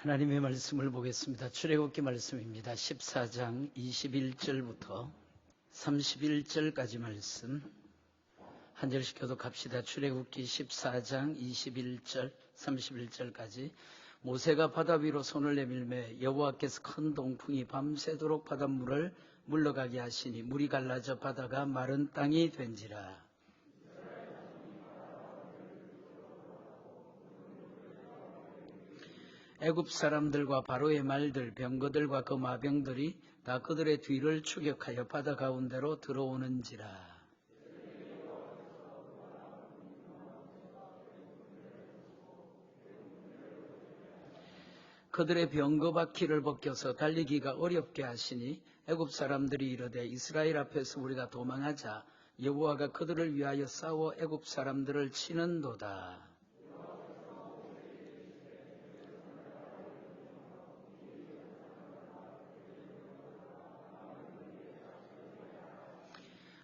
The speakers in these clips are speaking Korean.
하나님의 말씀을 보겠습니다. 출애굽기 말씀입니다. 14장 21절부터 31절까지 말씀 한 절씩 교독합시다. 출애굽기 14장 21절 31절까지. 모세가 바다 위로 손을 내밀매 여호와께서 큰 동풍이 밤새도록 바닷물을 물러가게 하시니 물이 갈라져 바다가 마른 땅이 된지라. 애굽 사람들과 바로의 말들, 병거들과 그 마병들이 다 그들의 뒤를 추격하여 바다 가운데로 들어오는지라. 그들의 병거 바퀴를 벗겨서 달리기가 어렵게 하시니 애굽 사람들이 이르되 이스라엘 앞에서 우리가 도망하자. 여호와가 그들을 위하여 싸워 애굽 사람들을 치는도다.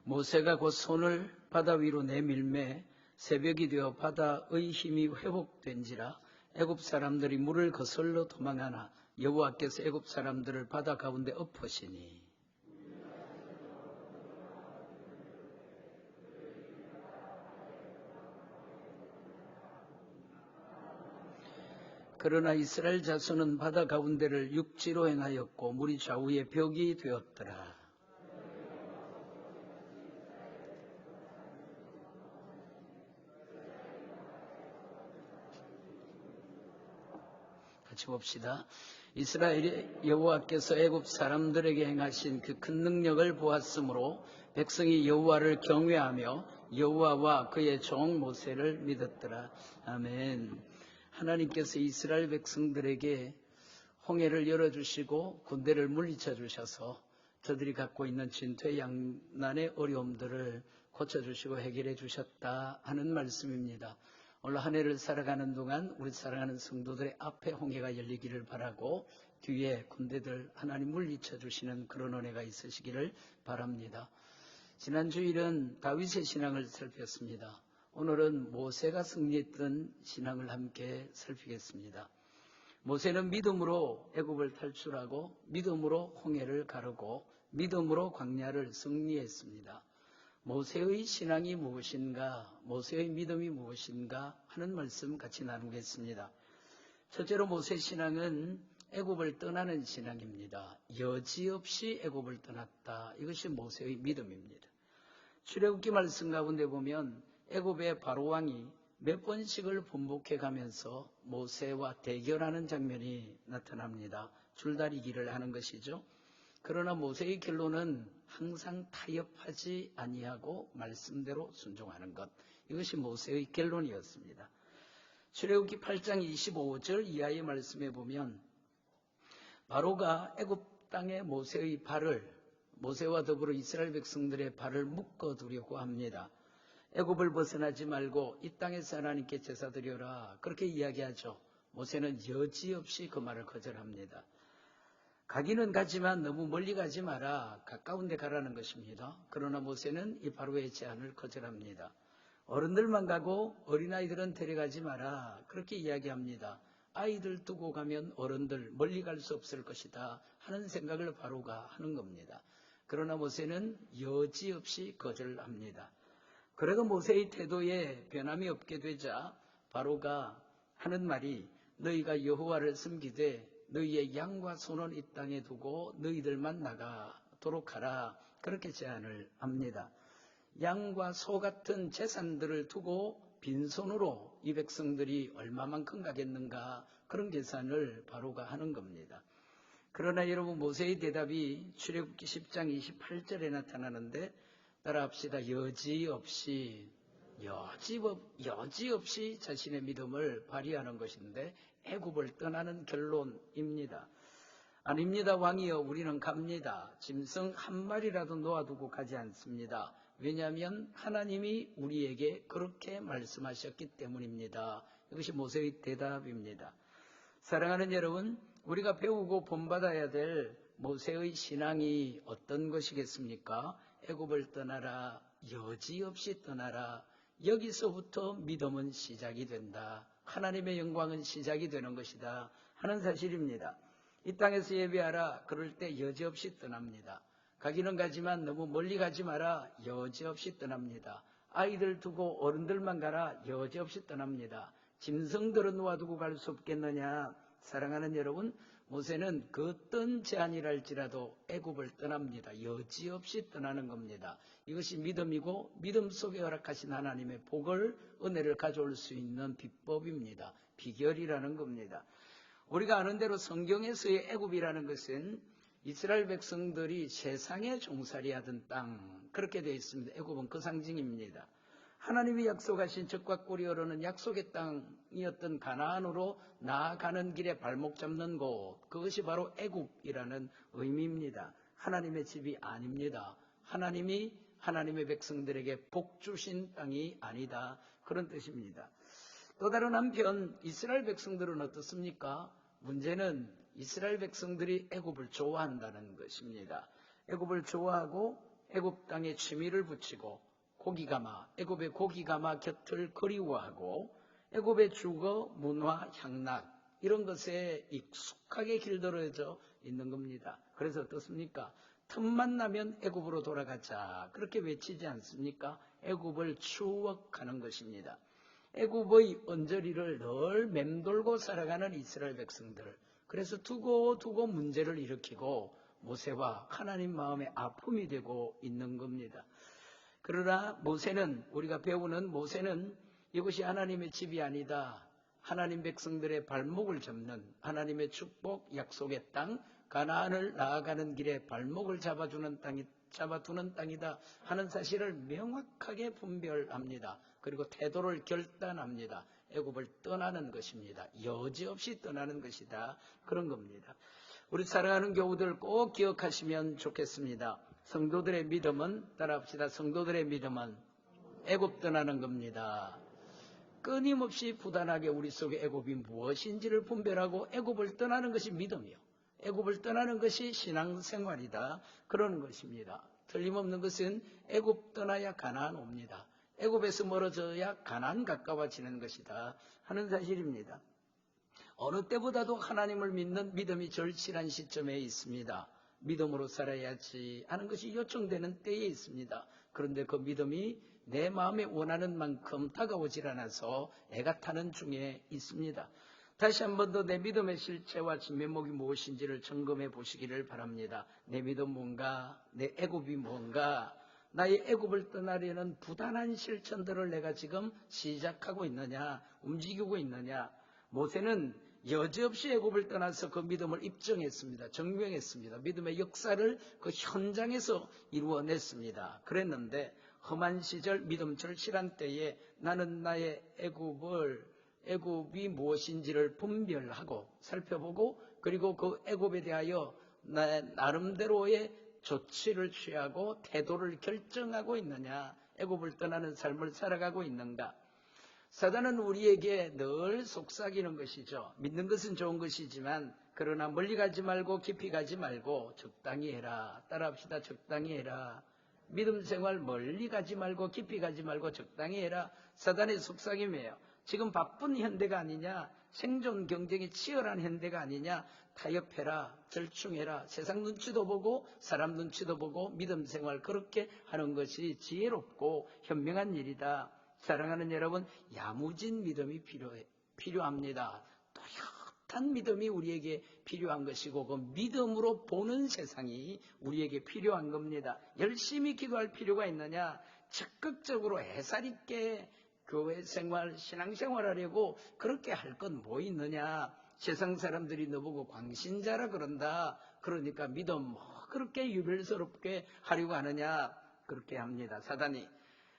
모세가 곧 손을 바다 위로 내밀매 새벽이 되어 바다의 힘이 회복된지라. 애굽 사람들이 물을 거슬러 도망하나 여호와께서 애굽 사람들을 바다 가운데 엎으시니 그러나 이스라엘 자손은 바다 가운데를 육지로 행하였고 물이 좌우에 벽이 되었더라. 같이 봅시다. 이스라엘의 여호와께서 애굽 사람들에게 행하신 그 큰 능력을 보았으므로 백성이 여호와를 경외하며 여호와와 그의 종 모세를 믿었더라. 아멘. 하나님께서 이스라엘 백성들에게 홍해를 열어주시고 군대를 물리쳐 주셔서 저들이 갖고 있는 진퇴 양난의 어려움들을 고쳐주시고 해결해 주셨다 하는 말씀입니다. 오늘 한 해를 살아가는 동안 우리 사랑하는 성도들의 앞에 홍해가 열리기를 바라고 뒤에 군대들 하나님 물리쳐 주시는 그런 은혜가 있으시기를 바랍니다. 지난 주일은 다윗의 신앙을 살폈습니다. 오늘은 모세가 승리했던 신앙을 함께 살피겠습니다. 모세는 믿음으로 애굽을 탈출하고 믿음으로 홍해를 가르고 믿음으로 광야를 승리했습니다. 모세의 신앙이 무엇인가, 모세의 믿음이 무엇인가 하는 말씀 같이 나누겠습니다. 첫째로 모세 신앙은 애굽을 떠나는 신앙입니다. 여지없이 애굽을 떠났다. 이것이 모세의 믿음입니다. 출애굽기 말씀 가운데 보면 애굽의 바로왕이 몇 번씩을 번복해 가면서 모세와 대결하는 장면이 나타납니다. 줄다리기를 하는 것이죠. 그러나 모세의 결론은 항상 타협하지 아니하고 말씀대로 순종하는 것. 이것이 모세의 결론이었습니다. 출애굽기 8장 25절 이하의 말씀에 보면 바로가 애굽 땅에 모세의 발을 모세와 더불어 이스라엘 백성들의 발을 묶어두려고 합니다. 애굽을 벗어나지 말고 이 땅에서 하나님께 제사 드려라. 그렇게 이야기하죠. 모세는 여지없이 그 말을 거절합니다. 가기는 가지만 너무 멀리 가지 마라. 가까운 데 가라는 것입니다. 그러나 모세는 이 바로의 제안을 거절합니다. 어른들만 가고 어린아이들은 데려가지 마라. 그렇게 이야기합니다. 아이들 두고 가면 어른들 멀리 갈 수 없을 것이다 하는 생각을 바로가 하는 겁니다. 그러나 모세는 여지없이 거절합니다. 그래도 모세의 태도에 변함이 없게 되자 바로가 하는 말이 너희가 여호와를 섬기되 너희의 양과 소는 이 땅에 두고 너희들만 나가도록 하라. 그렇게 제안을 합니다. 양과 소 같은 재산들을 두고 빈손으로 이 백성들이 얼마만큼 가겠는가 그런 계산을 바로가 하는 겁니다. 그러나 여러분 모세의 대답이 출애굽기 10장 28절에 나타나는데 따라합시다. 여지없이 자신의 믿음을 발휘하는 것인데 애굽을 떠나는 결론입니다. 아닙니다. 왕이여 우리는 갑니다. 짐승 한 마리라도 놓아두고 가지 않습니다. 왜냐하면 하나님이 우리에게 그렇게 말씀하셨기 때문입니다. 이것이 모세의 대답입니다. 사랑하는 여러분, 우리가 배우고 본받아야 될 모세의 신앙이 어떤 것이겠습니까? 애굽을 떠나라, 여지없이 떠나라. 여기서부터 믿음은 시작이 된다 하나님의 영광은 시작이 되는 것이다 하는 사실입니다. 이 땅에서 예배하라. 그럴 때 여지없이 떠납니다. 가기는 가지만 너무 멀리 가지 마라. 여지없이 떠납니다. 아이들 두고 어른들만 가라. 여지없이 떠납니다. 짐승들은 놓아두고 갈 수 없겠느냐. 사랑하는 여러분, 모세는 그 어떤 제한이랄지라도 애굽을 떠납니다. 여지없이 떠나는 겁니다. 이것이 믿음이고 믿음 속에 허락하신 하나님의 복을, 은혜를 가져올 수 있는 비법입니다. 비결이라는 겁니다. 우리가 아는 대로 성경에서의 애굽이라는 것은 이스라엘 백성들이 세상에 종살이하던 땅, 그렇게 되어 있습니다. 애굽은 그 상징입니다. 하나님이 약속하신 적과 꿀이 흐르는 약속의 땅이었던 가나안으로 나아가는 길에 발목 잡는 곳, 그것이 바로 애굽이라는 의미입니다. 하나님의 집이 아닙니다. 하나님이 하나님의 백성들에게 복 주신 땅이 아니다, 그런 뜻입니다. 또 다른 한편 이스라엘 백성들은 어떻습니까? 문제는 이스라엘 백성들이 애굽을 좋아한다는 것입니다. 애굽을 좋아하고 애굽 땅에 취미를 붙이고 고기가마, 애굽의 고기가마 곁을 그리워하고 애굽의 주거, 문화, 향락 이런 것에 익숙하게 길들여져 있는 겁니다. 그래서 어떻습니까? 틈만 나면 애굽으로 돌아가자, 그렇게 외치지 않습니까? 애굽을 추억하는 것입니다. 애굽의 언저리를 늘 맴돌고 살아가는 이스라엘 백성들, 그래서 두고두고 문제를 일으키고 모세와 하나님 마음의 아픔이 되고 있는 겁니다. 그러나 모세는, 우리가 배우는 모세는 이것이 하나님의 집이 아니다, 하나님 백성들의 발목을 잡는 하나님의 축복, 약속의 땅, 가나안을 나아가는 길에 발목을 잡아두는 땅이다 하는 사실을 명확하게 분별합니다. 그리고 태도를 결단합니다. 애굽을 떠나는 것입니다. 여지없이 떠나는 것이다, 그런 겁니다. 우리 사랑하는 교우들 꼭 기억하시면 좋겠습니다. 성도들의 믿음은, 따라합시다. 성도들의 믿음은 애굽 떠나는 겁니다. 끊임없이 부단하게 우리 속에 애굽이 무엇인지를 분별하고 애굽을 떠나는 것이 믿음이요, 애굽을 떠나는 것이 신앙생활이다, 그러는 것입니다. 틀림없는 것은 애굽 떠나야 가나안 옵니다. 애굽에서 멀어져야 가나안 가까워지는 것이다 하는 사실입니다. 어느 때보다도 하나님을 믿는 믿음이 절실한 시점에 있습니다. 믿음으로 살아야지 하는 것이 요청되는 때에 있습니다. 그런데 그 믿음이 내 마음에 원하는 만큼 다가오질 않아서 애가 타는 중에 있습니다. 다시 한 번 더 내 믿음의 실체와 진면목이 무엇인지를 점검해 보시기를 바랍니다. 내 믿음 뭔가, 내 애굽이 뭔가, 나의 애굽을 떠나려는 부단한 실천들을 내가 지금 시작하고 있느냐, 움직이고 있느냐. 모세는 여지없이 애굽을 떠나서 그 믿음을 입증했습니다. 증명했습니다. 믿음의 역사를 그 현장에서 이루어냈습니다. 그랬는데 험한 시절, 믿음 절실한 때에 나는 나의 애굽이 무엇인지를 분별하고 살펴보고, 그리고 그 애굽에 대하여 나름대로의 조치를 취하고 태도를 결정하고 있느냐, 애굽을 떠나는 삶을 살아가고 있는가. 사단은 우리에게 늘 속삭이는 것이죠. 믿는 것은 좋은 것이지만 그러나 멀리 가지 말고 깊이 가지 말고 적당히 해라. 따라합시다. 적당히 해라. 믿음 생활 멀리 가지 말고 깊이 가지 말고 적당히 해라. 사단의 속삭임이에요. 지금 바쁜 현대가 아니냐, 생존 경쟁이 치열한 현대가 아니냐, 타협해라, 절충해라, 세상 눈치도 보고 사람 눈치도 보고 믿음 생활 그렇게 하는 것이 지혜롭고 현명한 일이다. 사랑하는 여러분, 야무진 믿음이 필요합니다. 또렷한 믿음이 우리에게 필요한 것이고, 그 믿음으로 보는 세상이 우리에게 필요한 겁니다. 열심히 기도할 필요가 있느냐, 적극적으로 애살 있게 교회 생활, 신앙생활 하려고 그렇게 할 건 뭐 있느냐. 세상 사람들이 너보고 광신자라 그런다. 그러니까 믿음 뭐 그렇게 유별스럽게 하려고 하느냐. 그렇게 합니다, 사단이.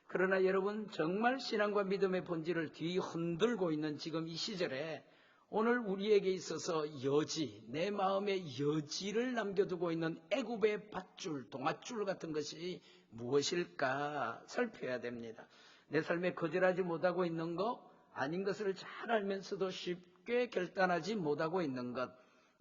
그러나 여러분, 정말 신앙과 믿음의 본질을 뒤흔들고 있는 지금 이 시절에 오늘 우리에게 있어서 여지, 내 마음의 여지를 남겨두고 있는 애굽의 밧줄, 동아줄 같은 것이 무엇일까 살펴야 됩니다. 내 삶에 거절하지 못하고 있는 것, 아닌 것을 잘 알면서도 쉽게 결단하지 못하고 있는 것,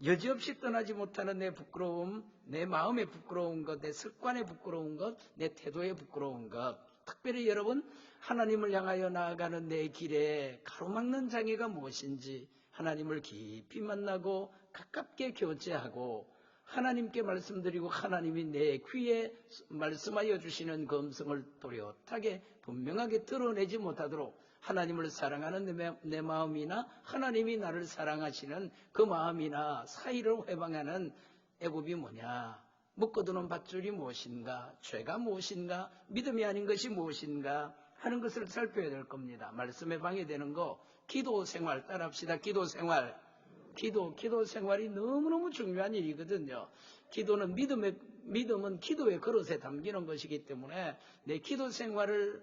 여지없이 떠나지 못하는 내 부끄러움, 내 마음의 부끄러운 것, 내 습관의 부끄러운 것, 내 태도의 부끄러운 것, 특별히 여러분, 하나님을 향하여 나아가는 내 길에 가로막는 장애가 무엇인지 하나님을 깊이 만나고 가깝게 교제하고 하나님께 말씀드리고 하나님이 내 귀에 말씀하여 주시는 그 음성을 또렷하게 분명하게 드러내지 못하도록 하나님을 사랑하는 내 마음이나 하나님이 나를 사랑하시는 그 마음이나 사이를 회방하는 애굽이 뭐냐? 묶어두는 밧줄이 무엇인가? 죄가 무엇인가? 믿음이 아닌 것이 무엇인가? 하는 것을 살펴야 될 겁니다. 말씀에 방해되는 거, 기도 생활 따라합시다. 기도 생활. 기도 생활이 너무너무 중요한 일이거든요. 믿음은 기도의 그릇에 담기는 것이기 때문에 내 기도 생활을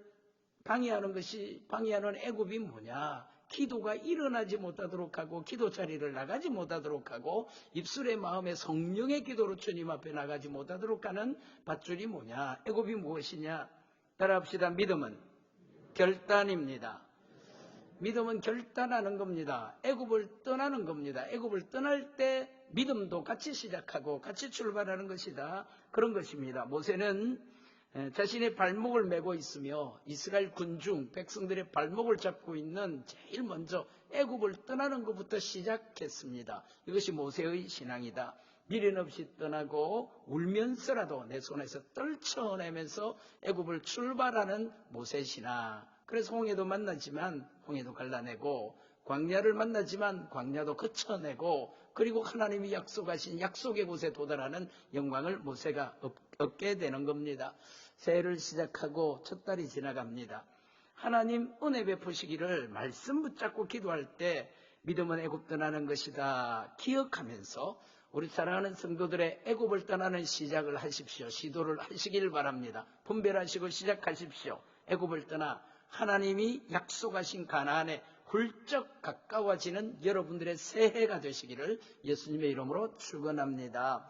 방해하는 애굽이 뭐냐? 기도가 일어나지 못하도록 하고 기도 자리를 나가지 못하도록 하고 입술의 마음에 성령의 기도로 주님 앞에 나가지 못하도록 하는 밧줄이 뭐냐? 애굽이 무엇이냐? 따라합시다. 믿음은 결단입니다. 믿음은 결단하는 겁니다. 애굽을 떠나는 겁니다. 애굽을 떠날 때 믿음도 같이 시작하고 같이 출발하는 것이다. 그런 것입니다. 모세는 자신의 발목을 메고 있으며 이스라엘 군중 백성들의 발목을 잡고 있는 제일 먼저 애굽을 떠나는 것부터 시작했습니다. 이것이 모세의 신앙이다. 미련 없이 떠나고 울면서라도 내 손에서 떨쳐내면서 애굽을 출발하는 모세 신앙. 그래서 홍해도 만나지만 홍해도 갈라내고 광야를 만나지만 광야도 거쳐내고 그리고 하나님이 약속하신 약속의 곳에 도달하는 영광을 모세가 얻게 되는 겁니다. 새해를 시작하고 첫 달이 지나갑니다. 하나님 은혜 베푸시기를 말씀 붙잡고 기도할 때 믿음은 애굽 떠나는 것이다 기억하면서 우리 사랑하는 성도들의 애굽을 떠나는 시작을 하십시오. 시도를 하시길 바랍니다. 분별하시고 시작하십시오. 애굽을 떠나 하나님이 약속하신 가나안에 훌쩍 가까워지는 여러분들의 새해가 되시기를 예수님의 이름으로 축원합니다.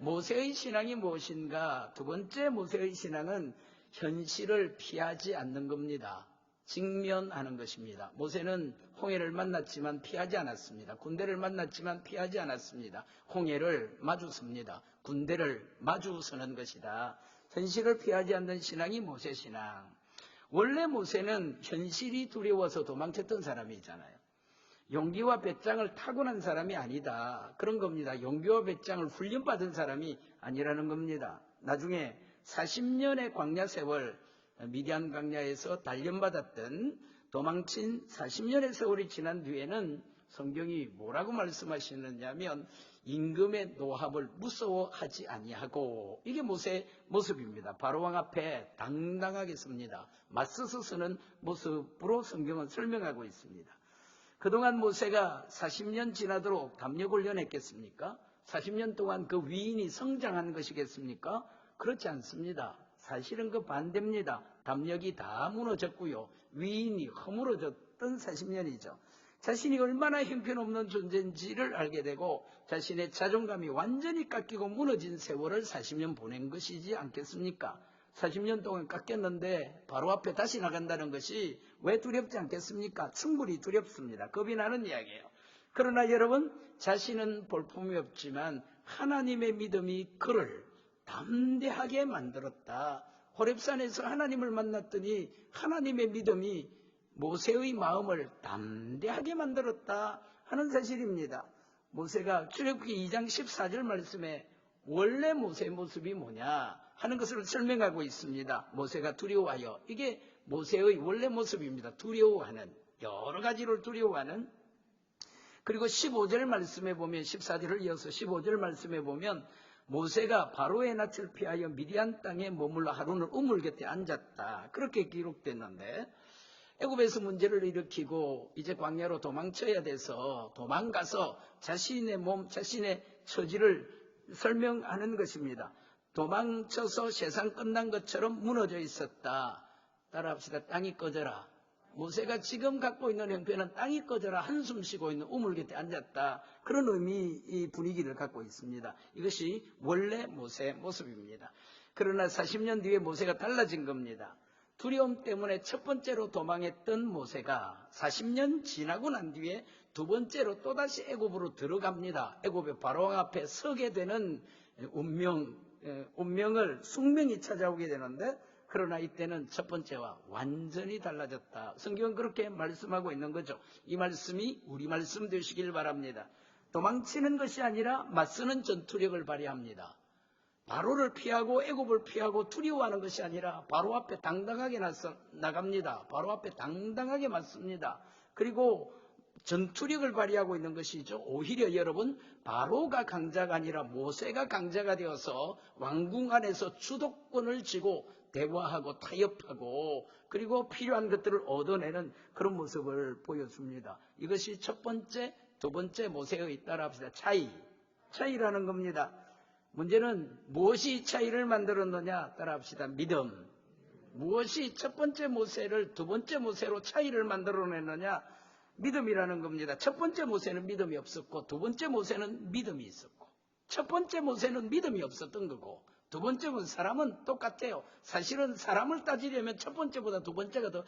모세의 신앙이 무엇인가? 두 번째 모세의 신앙은 현실을 피하지 않는 겁니다. 직면하는 것입니다. 모세는 홍해를 만났지만 피하지 않았습니다. 군대를 만났지만 피하지 않았습니다. 홍해를 마주섭니다. 군대를 마주서는 것이다. 현실을 피하지 않는 신앙이 모세 신앙. 원래 모세는 현실이 두려워서 도망쳤던 사람이잖아요. 용기와 배짱을 타고난 사람이 아니다. 그런 겁니다. 용기와 배짱을 훈련받은 사람이 아니라는 겁니다. 나중에 40년의 광야 세월, 미디안 광야에서 단련받았던 도망친 40년의 세월이 지난 뒤에는 성경이 뭐라고 말씀하시느냐면 임금의 노함을 무서워하지 아니하고 이게 모세의 모습입니다. 바로왕 앞에 당당하게 섭니다. 맞서서 서는 모습으로 성경은 설명하고 있습니다. 그동안 모세가 40년 지나도록 담력 훈련했겠습니까? 40년 동안 그 위인이 성장한 것이겠습니까? 그렇지 않습니다. 사실은 그 반대입니다. 담력이 다 무너졌고요. 위인이 허물어졌던 40년이죠. 자신이 얼마나 형편없는 존재인지를 알게 되고 자신의 자존감이 완전히 깎이고 무너진 세월을 40년 보낸 것이지 않겠습니까? 40년 동안 깎였는데 바로 앞에 다시 나간다는 것이 왜 두렵지 않겠습니까? 충분히 두렵습니다. 겁이 나는 이야기예요. 그러나 여러분, 자신은 볼품이 없지만 하나님의 믿음이 그를 담대하게 만들었다. 호렙산에서 하나님을 만났더니 하나님의 믿음이 모세의 마음을 담대하게 만들었다 하는 사실입니다. 모세가 출애굽기 2장 14절 말씀에 원래 모세의 모습이 뭐냐 하는 것을 설명하고 있습니다. 모세가 두려워하여, 이게 모세의 원래 모습입니다. 두려워하는, 여러 가지를 두려워하는. 그리고 15절 말씀에 보면, 14절을 이어서 15절 말씀에 보면 모세가 바로의 낯을 피하여 미디안 땅에 머물러 하루는 우물 곁에 앉았다. 그렇게 기록됐는데 애굽에서 문제를 일으키고 이제 광야로 도망쳐야 돼서 도망가서 자신의 몸, 자신의 처지를 설명하는 것입니다. 도망쳐서 세상 끝난 것처럼 무너져 있었다. 따라합시다. 땅이 꺼져라. 모세가 지금 갖고 있는 형편은 땅이 꺼져라 한숨 쉬고 있는 우물 곁에 앉았다. 그런 이 분위기를 갖고 있습니다. 이것이 원래 모세의 모습입니다. 그러나 40년 뒤에 모세가 달라진 겁니다. 두려움 때문에 첫 번째로 도망했던 모세가 40년 지나고 난 뒤에 두 번째로 또다시 애굽으로 들어갑니다. 애굽의 바로왕 앞에 서게 되는 운명을 숙명이 찾아오게 되는데 그러나 이때는 첫 번째와 완전히 달라졌다. 성경은 그렇게 말씀하고 있는 거죠. 이 말씀이 우리 말씀 되시길 바랍니다. 도망치는 것이 아니라 맞서는 전투력을 발휘합니다. 바로를 피하고 애굽을 피하고 두려워하는 것이 아니라 바로 앞에 당당하게 나갑니다. 바로 앞에 당당하게 맞습니다. 그리고 전투력을 발휘하고 있는 것이죠. 오히려 여러분, 바로가 강자가 아니라 모세가 강자가 되어서 왕궁 안에서 주도권을 쥐고 대화하고 타협하고 그리고 필요한 것들을 얻어내는 그런 모습을 보여줍니다. 이것이 첫 번째, 두 번째 모세의 따라합시다. 차이라는 겁니다. 문제는 무엇이 차이를 만들었느냐? 따라합시다. 믿음. 무엇이 첫 번째 모세를 두 번째 모세로 차이를 만들어내느냐? 믿음이라는 겁니다. 첫 번째 모세는 믿음이 없었고 두 번째 모세는 믿음이 있었고, 첫 번째 모세는 믿음이 없었던 거고 두 번째 사람은 똑같아요. 사실은 사람을 따지려면 첫 번째보다 두 번째가 더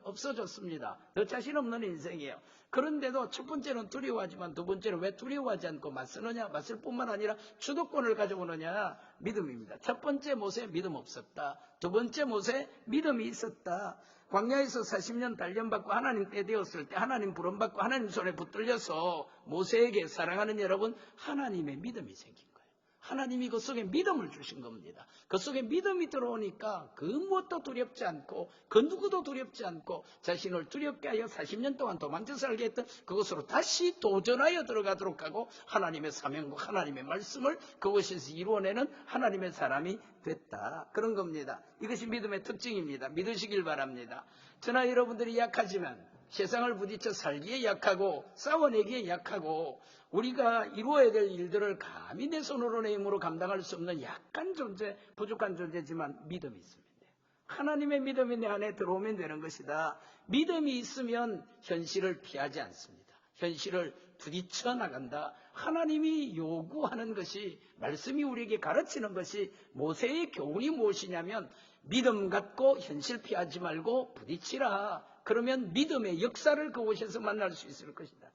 없어졌습니다. 더 자신 없는 인생이에요. 그런데도 첫 번째는 두려워하지만 두 번째는 왜 두려워하지 않고 맞서느냐? 맞설 뿐만 아니라 주도권을 가져오느냐? 믿음입니다. 첫 번째 모세 믿음 없었다. 두 번째 모세 믿음이 있었다. 광야에서 40년 단련받고 하나님 때 되었을 때 하나님 부름받고 하나님 손에 붙들려서 모세에게 사랑하는 여러분, 하나님의 믿음이 생긴 거예요. 하나님이 그 속에 믿음을 주신 겁니다. 그 속에 믿음이 들어오니까 그 무엇도 두렵지 않고 그 누구도 두렵지 않고 자신을 두렵게 하여 40년 동안 도망쳐 살게 했던 그것으로 다시 도전하여 들어가도록 하고 하나님의 사명과 하나님의 말씀을 그곳에서 이루어내는 하나님의 사람이 됐다. 그런 겁니다. 이것이 믿음의 특징입니다. 믿으시길 바랍니다. 저나 여러분들이 약하지만 세상을 부딪혀 살기에 약하고 싸워내기에 약하고 우리가 이루어야 될 일들을 감히 내 손으로 내 힘으로 감당할 수 없는 약한 존재, 부족한 존재지만 믿음이 있으면 돼요. 하나님의 믿음이 내 안에 들어오면 되는 것이다. 믿음이 있으면 현실을 피하지 않습니다. 현실을 부딪혀 나간다. 하나님이 요구하는 것이, 말씀이 우리에게 가르치는 것이 모세의 교훈이 무엇이냐면 믿음 갖고 현실 피하지 말고 부딪히라. 그러면 믿음의 역사를 그곳에서 만날 수 있을 것이다.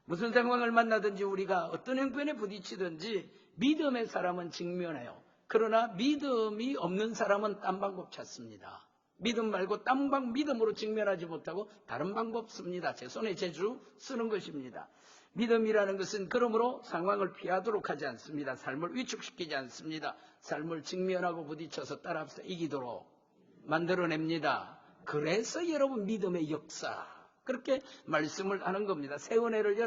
무슨 상황을 만나든지 우리가 어떤 형편에 부딪히든지 믿음의 사람은 직면해요. 그러나 믿음이 없는 사람은 딴 방법 찾습니다. 믿음 말고 믿음으로 직면하지 못하고 다른 방법 씁니다. 제 손에 제주 쓰는 것입니다. 믿음이라는 것은 그러므로 상황을 피하도록 하지 않습니다. 삶을 위축시키지 않습니다. 삶을 직면하고 부딪혀서 따라합시다. 이기도록 만들어냅니다. 그래서 여러분 믿음의 역사, 그렇게 말씀을 하는 겁니다. 새 은혜를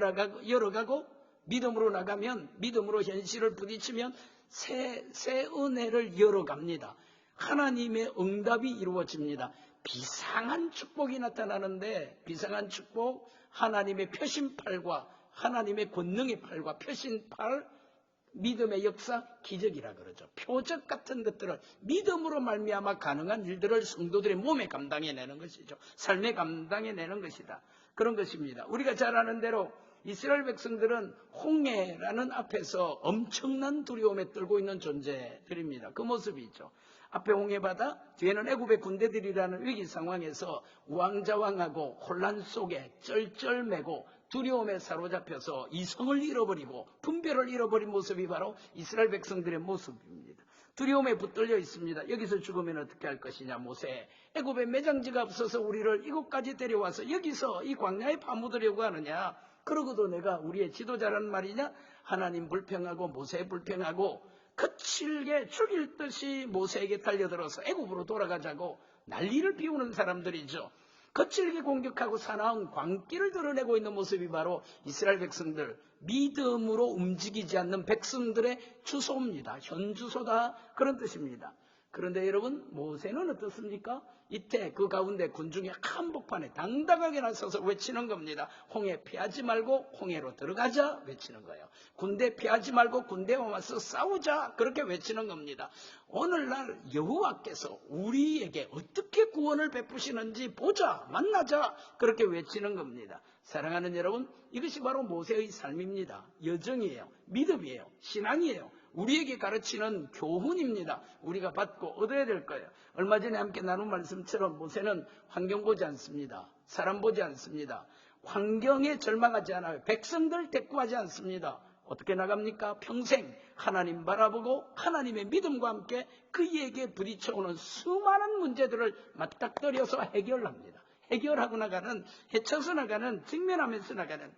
열어가고 믿음으로 나가면, 믿음으로 현실을 부딪히면 새 은혜를 열어갑니다. 하나님의 응답이 이루어집니다. 비상한 축복이 나타나는데, 비상한 축복, 하나님의 표신팔과 하나님의 권능의 팔과 표신팔, 믿음의 역사, 기적이라 그러죠. 표적 같은 것들을 믿음으로 말미암아 가능한 일들을 성도들의 몸에 감당해내는 것이죠. 삶에 감당해내는 것이다. 그런 것입니다. 우리가 잘 아는 대로 이스라엘 백성들은 홍해라는 앞에서 엄청난 두려움에 떨고 있는 존재들입니다. 그 모습이 있죠. 앞에 홍해바다, 뒤에는 애굽의 군대들이라는 위기 상황에서 우왕좌왕하고 혼란 속에 쩔쩔매고 두려움에 사로잡혀서 이성을 잃어버리고 분별을 잃어버린 모습이 바로 이스라엘 백성들의 모습입니다. 두려움에 붙들려 있습니다. 여기서 죽으면 어떻게 할 것이냐. 모세, 애굽에 매장지가 없어서 우리를 이곳까지 데려와서 여기서 이 광야에 파묻으려고 하느냐. 그러고도 내가 우리의 지도자란 말이냐. 하나님 불평하고 모세 불평하고 거칠게 죽일 듯이 모세에게 달려들어서 애굽으로 돌아가자고 난리를 피우는 사람들이죠. 거칠게 공격하고 사나운 광기를 드러내고 있는 모습이 바로 이스라엘 백성들, 믿음으로 움직이지 않는 백성들의 주소입니다. 현주소다, 그런 뜻입니다. 그런데 여러분, 모세는 어떻습니까? 이때 그 가운데 군중의 한복판에 당당하게 나서서 외치는 겁니다. 홍해 피하지 말고 홍해로 들어가자, 외치는 거예요. 군대 피하지 말고 군대와 와서 싸우자, 그렇게 외치는 겁니다. 오늘날 여호와께서 우리에게 어떻게 구원을 베푸시는지 보자, 만나자, 그렇게 외치는 겁니다. 사랑하는 여러분, 이것이 바로 모세의 삶입니다. 여정이에요. 믿음이에요. 신앙이에요. 우리에게 가르치는 교훈입니다. 우리가 받고 얻어야 될 거예요. 얼마 전에 함께 나눈 말씀처럼 모세는 환경 보지 않습니다. 사람 보지 않습니다. 환경에 절망하지 않아요. 백성들 대꾸하지 않습니다. 어떻게 나갑니까? 평생 하나님 바라보고 하나님의 믿음과 함께 그에게 부딪혀오는 수많은 문제들을 맞닥뜨려서 해결합니다. 해결하고 나가는, 헤쳐서 나가는, 직면하면서 나가는,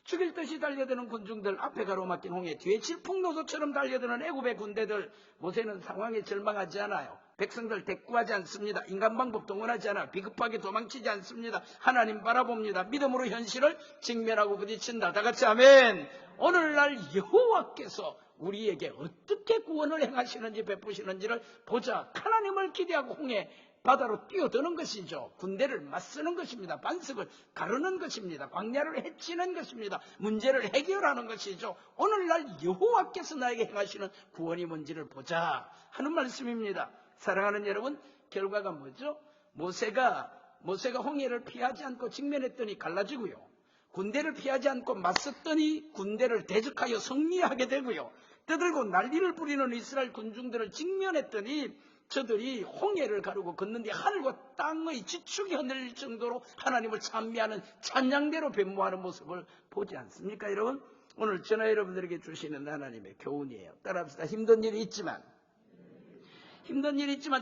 죽일 듯이 달려드는 군중들, 앞에 가로막힌 홍해, 뒤에 질풍노도처럼 달려드는 애굽의 군대들. 모세는 상황에 절망하지 않아요. 백성들 대꾸하지 않습니다. 인간 방법 동원하지 않아요. 비급하게 도망치지 않습니다. 하나님 바라봅니다. 믿음으로 현실을 직면하고 부딪힌다. 다 같이 아멘. 오늘날 여호와께서 우리에게 어떻게 구원을 행하시는지 베푸시는지를 보자. 하나님을 기대하고 홍해 바다로 뛰어드는 것이죠. 군대를 맞서는 것입니다. 반석을 가르는 것입니다. 광야를 헤치는 것입니다. 문제를 해결하는 것이죠. 오늘날 여호와께서 나에게 행하시는 구원이 뭔지를 보자 하는 말씀입니다. 사랑하는 여러분, 결과가 뭐죠? 모세가 홍해를 피하지 않고 직면했더니 갈라지고요. 군대를 피하지 않고 맞섰더니 군대를 대적하여 승리하게 되고요. 떠들고 난리를 부리는 이스라엘 군중들을 직면했더니 저들이 홍해를 가르고 걷는데 하늘과 땅의 지축이 흔들릴 정도로 하나님을 찬미하는 찬양대로 변모하는 모습을 보지 않습니까, 여러분? 오늘 저나 여러분들에게 주시는 하나님의 교훈이에요. 따라합시다. 힘든 일이 있지만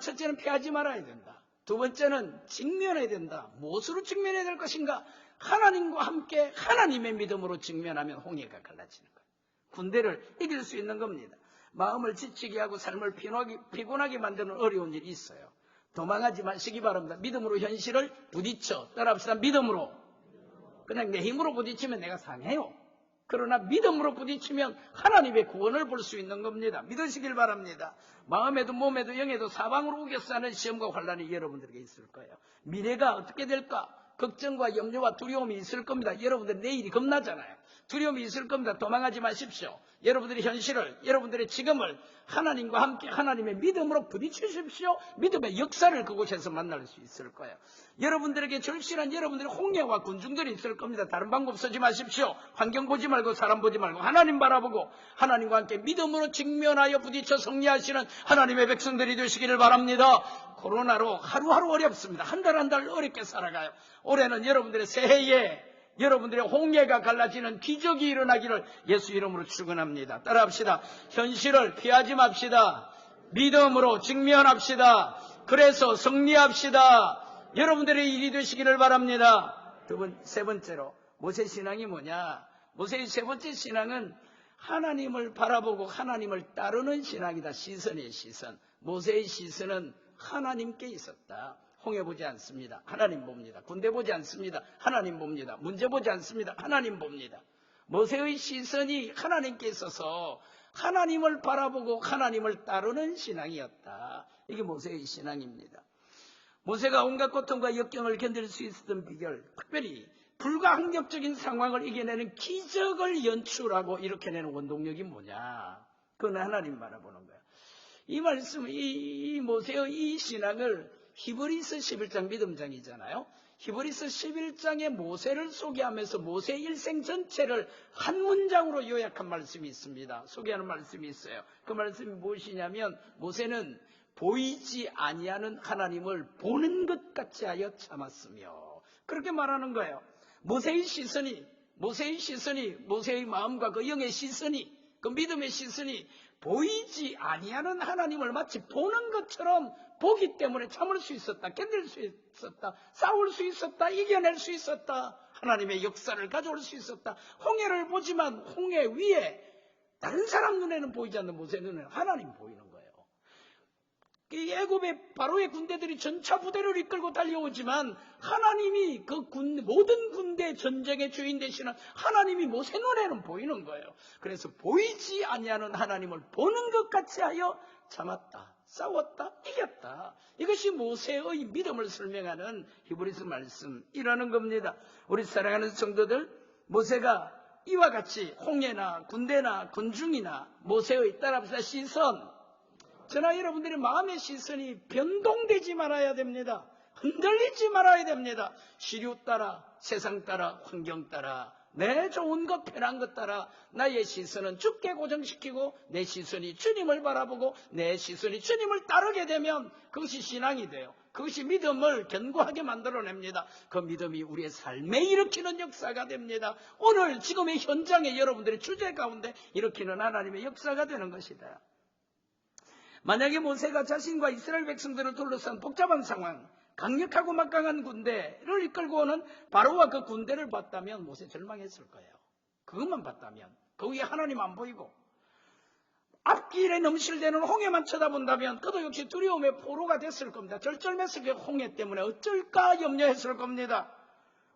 첫째는 피하지 말아야 된다. 두 번째는 직면해야 된다. 무엇으로 직면해야 될 것인가? 하나님과 함께 하나님의 믿음으로 직면하면 홍해가 갈라지는 거예요. 군대를 이길 수 있는 겁니다. 마음을 지치게 하고 삶을 피곤하게 만드는 어려운 일이 있어요. 도망하지 마시기 바랍니다. 믿음으로 현실을 부딪혀. 따라합시다. 믿음으로. 그냥 내 힘으로 부딪히면 내가 상해요. 그러나 믿음으로 부딪히면 하나님의 구원을 볼 수 있는 겁니다. 믿으시길 바랍니다. 마음에도 몸에도 영에도 사방으로 우겨싸는 시험과 환란이 여러분들에게 있을 거예요. 미래가 어떻게 될까? 걱정과 염려와 두려움이 있을 겁니다. 여러분들 내일이 겁나잖아요. 두려움이 있을 겁니다. 도망하지 마십시오. 여러분들의 현실을, 여러분들의 지금을 하나님과 함께 하나님의 믿음으로 부딪히십시오. 믿음의 역사를 그곳에서 만날 수 있을 거예요. 여러분들에게 절실한 여러분들의 홍해와 군중들이 있을 겁니다. 다른 방법 쓰지 마십시오. 환경 보지 말고 사람 보지 말고 하나님 바라보고 하나님과 함께 믿음으로 직면하여 부딪혀 승리하시는 하나님의 백성들이 되시기를 바랍니다. 코로나로 하루하루 어렵습니다. 한 달 한 달 어렵게 살아가요. 올해는 여러분들의 새해에 여러분들의 홍해가 갈라지는 기적이 일어나기를 예수 이름으로 축원합니다. 따라합시다. 현실을 피하지 맙시다. 믿음으로 직면합시다. 그래서 승리합시다. 여러분들의 일이 되시기를 바랍니다. 세 번째로 모세 신앙이 뭐냐? 모세의 세 번째 신앙은 하나님을 바라보고 하나님을 따르는 신앙이다. 시선이에요. 시선. 모세의 시선은 하나님께 있었다. 홍해 보지 않습니다. 하나님 봅니다. 군대 보지 않습니다. 하나님 봅니다. 문제 보지 않습니다. 하나님 봅니다. 모세의 시선이 하나님께 있어서 하나님을 바라보고 하나님을 따르는 신앙이었다. 이게 모세의 신앙입니다. 모세가 온갖 고통과 역경을 견딜 수 있었던 비결, 특별히 불가항력적인 상황을 이겨내는 기적을 연출하고 일으켜내는 원동력이 뭐냐? 그건 하나님 바라보는 거야. 이 말씀, 이 모세의 이 신앙을 히브리서 11장 믿음장이잖아요. 히브리서 11장의 모세를 소개하면서 모세의 일생 전체를 한 문장으로 요약한 말씀이 있습니다. 소개하는 말씀이 있어요. 그 말씀이 무엇이냐면 모세는 보이지 아니하는 하나님을 보는 것 같이 하여 참았으며, 그렇게 말하는 거예요. 모세의 시선이, 모세의 마음과 그 영의 시선이, 그 믿음의 시선이 보이지 아니하는 하나님을 마치 보는 것처럼 보기 때문에 참을 수 있었다. 견딜 수 있었다. 싸울 수 있었다. 이겨낼 수 있었다. 하나님의 역사를 가져올 수 있었다. 홍해를 보지만 홍해 위에 다른 사람 눈에는 보이지 않는 모세 눈에는 하나님 보이는 거예요. 이 애굽의 바로의 군대들이 전차 부대를 이끌고 달려오지만 하나님이 그 모든 군대 전쟁의 주인 되시는 하나님이 모세 눈에는 보이는 거예요. 그래서 보이지 아니하는 하나님을 보는 것 같이 하여 참았다. 싸웠다. 이겼다. 이것이 모세의 믿음을 설명하는 히브리서 말씀이라는 겁니다. 우리 사랑하는 성도들, 모세가 이와 같이 홍해나 군대나 군중이나 모세의 따라합시다 시선, 저나 여러분들의 마음의 시선이 변동되지 말아야 됩니다. 흔들리지 말아야 됩니다. 시류 따라, 세상 따라, 환경 따라, 내 좋은 것, 편한 것 따라 나의 시선은 주께 고정시키고 내 시선이 주님을 바라보고 내 시선이 주님을 따르게 되면 그것이 신앙이 돼요. 그것이 믿음을 견고하게 만들어냅니다. 그 믿음이 우리의 삶에 일으키는 역사가 됩니다. 오늘 지금의 현장에 여러분들의 주제 가운데 일으키는 하나님의 역사가 되는 것이다. 만약에 모세가 자신과 이스라엘 백성들을 둘러싼 복잡한 상황, 강력하고 막강한 군대를 이끌고 오는 바로와 그 군대를 봤다면 모세 절망했을 거예요. 그것만 봤다면, 그 위에 하나님 안 보이고 앞길에 넘실대는 홍해만 쳐다본다면 그도 역시 두려움의 포로가 됐을 겁니다. 절절매서 그 홍해 때문에 어쩔까 염려했을 겁니다.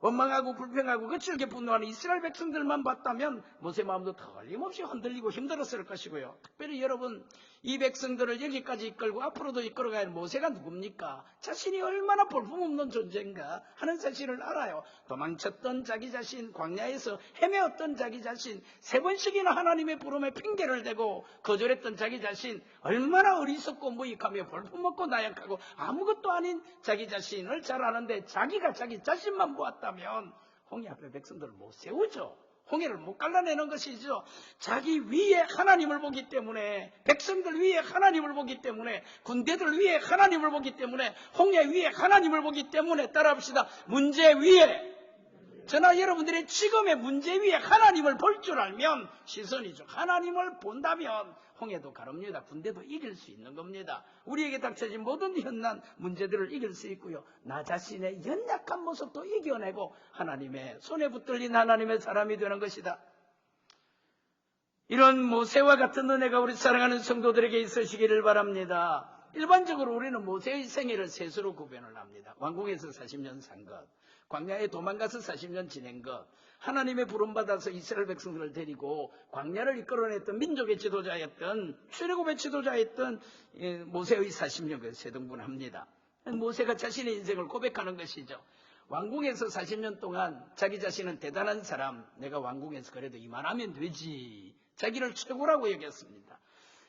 원망하고 불평하고 거칠게 분노하는 이스라엘 백성들만 봤다면 모세 마음도 틀림없이 흔들리고 힘들었을 것이고요. 특별히 여러분, 이 백성들을 여기까지 이끌고 앞으로도 이끌어가야 할 모세가 누굽니까? 자신이 얼마나 볼품없는 존재인가 하는 사실을 알아요. 도망쳤던 자기 자신, 광야에서 헤매었던 자기 자신, 3번씩이나 하나님의 부름에 핑계를 대고 거절했던 자기 자신, 얼마나 어리석고 무익하며 볼품없고 나약하고 아무것도 아닌 자기 자신을 잘 아는데 자기가 자기 자신만 보았다면 홍해 앞에 백성들을 못 세우죠. 홍해를 못 갈라내는 것이죠. 자기 위에 하나님을 보기 때문에, 백성들 위에 하나님을 보기 때문에, 군대들 위에 하나님을 보기 때문에, 홍해 위에 하나님을 보기 때문에, 따라합시다. 문제 위에, 저나 여러분들의 지금의 문제 위에 하나님을 볼 줄 알면 시선이죠. 하나님을 본다면 홍해도 가릅니다. 군대도 이길 수 있는 겁니다. 우리에게 닥쳐진 모든 현난 문제들을 이길 수 있고요. 나 자신의 연약한 모습도 이겨내고 하나님의 손에 붙들린 하나님의 사람이 되는 것이다. 이런 모세와 같은 은혜가 우리 사랑하는 성도들에게 있으시기를 바랍니다. 일반적으로 우리는 모세의 생애를 셋으로 구별을 합니다. 왕궁에서 40년 산 것, 광야에 도망가서 40년 지낸 것, 하나님의 부름받아서 이스라엘 백성들을 데리고 광야를 이끌어냈던 민족의 지도자였던, 출애굽의 지도자였던 모세의 40년을 세 등분합니다. 모세가 자신의 인생을 고백하는 것이죠. 왕궁에서 40년 동안 자기 자신은 대단한 사람, 내가 왕궁에서 그래도 이만하면 되지, 자기를 최고라고 여겼습니다.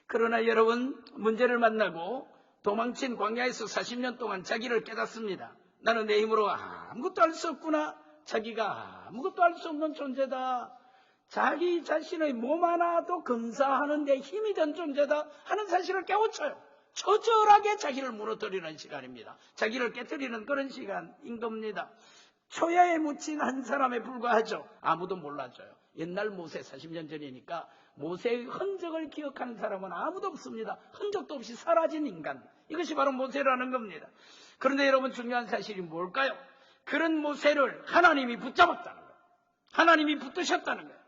그러나 여러분, 문제를 만나고 도망친 광야에서 40년 동안 자기를 깨닫습니다. 나는 내 힘으로 아무것도 할 수 없구나. 자기가 아무것도 할 수 없는 존재다. 자기 자신의 몸 하나도 검사하는 데 힘이 든 존재다 하는 사실을 깨우쳐요. 처절하게 자기를 무너뜨리는 시간입니다. 자기를 깨뜨리는 그런 시간인 겁니다. 초야에 묻힌 한 사람에 불과하죠. 아무도 몰라줘요. 옛날 모세 40년 전이니까 모세의 흔적을 기억하는 사람은 아무도 없습니다. 흔적도 없이 사라진 인간. 이것이 바로 모세라는 겁니다. 그런데 여러분, 중요한 사실이 뭘까요? 그런 모세를 하나님이 붙잡았다는 거예요. 하나님이 붙드셨다는 거예요.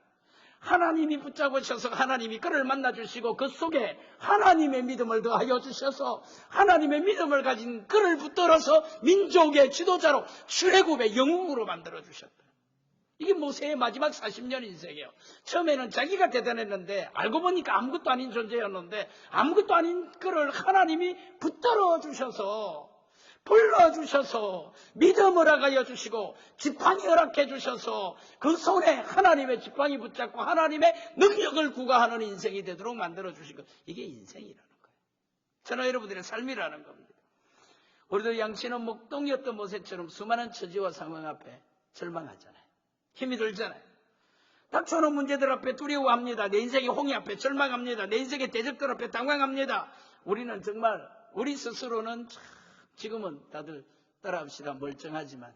하나님이 붙잡으셔서 하나님이 그를 만나주시고 그 속에 하나님의 믿음을 더하여 주셔서 하나님의 믿음을 가진 그를 붙들어서 민족의 지도자로 출애굽의 영웅으로 만들어주셨다. 이게 모세의 마지막 40년 인생이에요. 처음에는 자기가 대단했는데 알고 보니까 아무것도 아닌 존재였는데 아무것도 아닌 그를 하나님이 붙들어 주셔서 불러주셔서 믿음을 허락하여 주시고 지팡이 허락해 주셔서 그 손에 하나님의 지팡이 붙잡고 하나님의 능력을 구가하는 인생이 되도록 만들어 주신 것. 이게 인생이라는 거예요. 저는 여러분들의 삶이라는 겁니다. 우리도 양치는 목동이었던 모세처럼 수많은 처지와 상황 앞에 절망하잖아요. 힘이 들잖아요. 닥쳐오는 문제들 앞에 두려워합니다. 내 인생의 홍해 앞에 절망합니다. 내 인생의 대적들 앞에 당황합니다. 우리는 정말 우리 스스로는 지금은 다들 따라합시다. 멀쩡하지만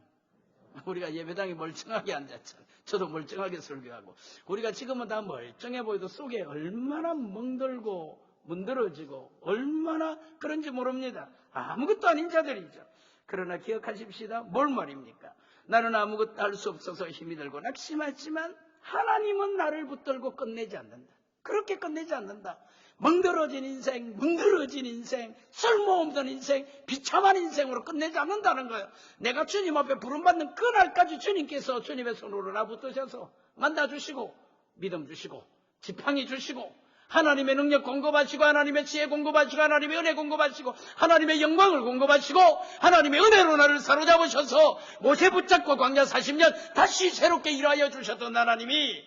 우리가 예배당에 멀쩡하게 앉았잖아요. 저도 멀쩡하게 설교하고 우리가 지금은 다 멀쩡해 보여도 속에 얼마나 멍들고 문드러지고 얼마나 그런지 모릅니다. 아무것도 아닌 자들이죠. 그러나 기억하십시다. 뭘 말입니까? 나는 아무것도 할 수 없어서 힘이 들고 낙심하지만 하나님은 나를 붙들고 끝내지 않는다. 그렇게 끝내지 않는다. 멍들어진 인생, 문드러진 인생, 쓸모없는 인생, 비참한 인생으로 끝내지 않는다는 거예요. 내가 주님 앞에 부름받는 그날까지 주님께서 주님의 손으로 나 붙드셔서 만나주시고 믿음 주시고 지팡이 주시고 하나님의 능력 공급하시고 하나님의 지혜 공급하시고 하나님의 은혜 공급하시고 하나님의 영광을 공급하시고 하나님의 은혜로 나를 사로잡으셔서 모세 붙잡고 광야 40년 다시 새롭게 일하여 주셨던 하나님이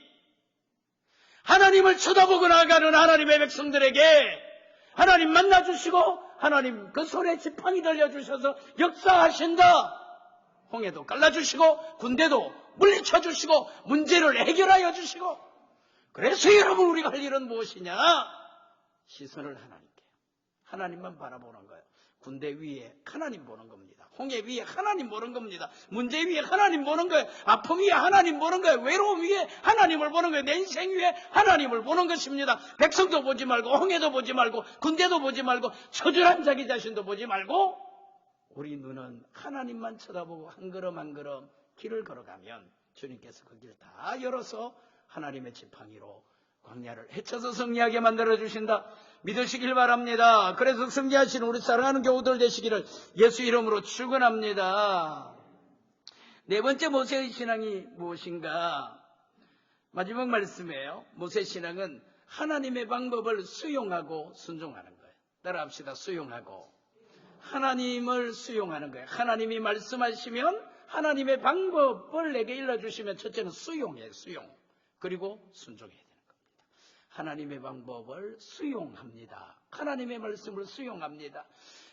하나님을 쳐다보고 나가는 하나님의 백성들에게 하나님 만나주시고 하나님 그 손에 지팡이 들려주셔서 역사하신다. 홍해도 갈라주시고 군대도 물리쳐주시고 문제를 해결하여 주시고 그래서 여러분 우리가 할 일은 무엇이냐? 시선을 하나님께 하나님만 바라보는 거예요. 군대 위에 하나님 보는 겁니다. 홍해 위에 하나님 보는 겁니다. 문제 위에 하나님 보는 거예요. 아픔 위에 하나님 보는 거예요. 외로움 위에 하나님을 보는 거예요. 내 인생 위에 하나님을 보는 것입니다. 백성도 보지 말고 홍해도 보지 말고 군대도 보지 말고 처절한 자기 자신도 보지 말고 우리 눈은 하나님만 쳐다보고 한 걸음 한 걸음 길을 걸어가면 주님께서 그 길 다 열어서 하나님의 지팡이로 광야를 헤쳐서 승리하게 만들어주신다. 믿으시길 바랍니다. 그래서 승리하시는 우리 사랑하는 교우들 되시기를 예수 이름으로 축원합니다. 네 번째 모세의 신앙이 무엇인가? 마지막 말씀이에요. 모세 신앙은 하나님의 방법을 수용하고 순종하는 거예요. 따라합시다. 수용하고. 하나님을 수용하는 거예요. 하나님이 말씀하시면 하나님의 방법을 내게 일러주시면 첫째는 수용이에요. 수용. 그리고 순종해야 돼요. 하나님의 방법을 수용합니다. 하나님의 말씀을 수용합니다.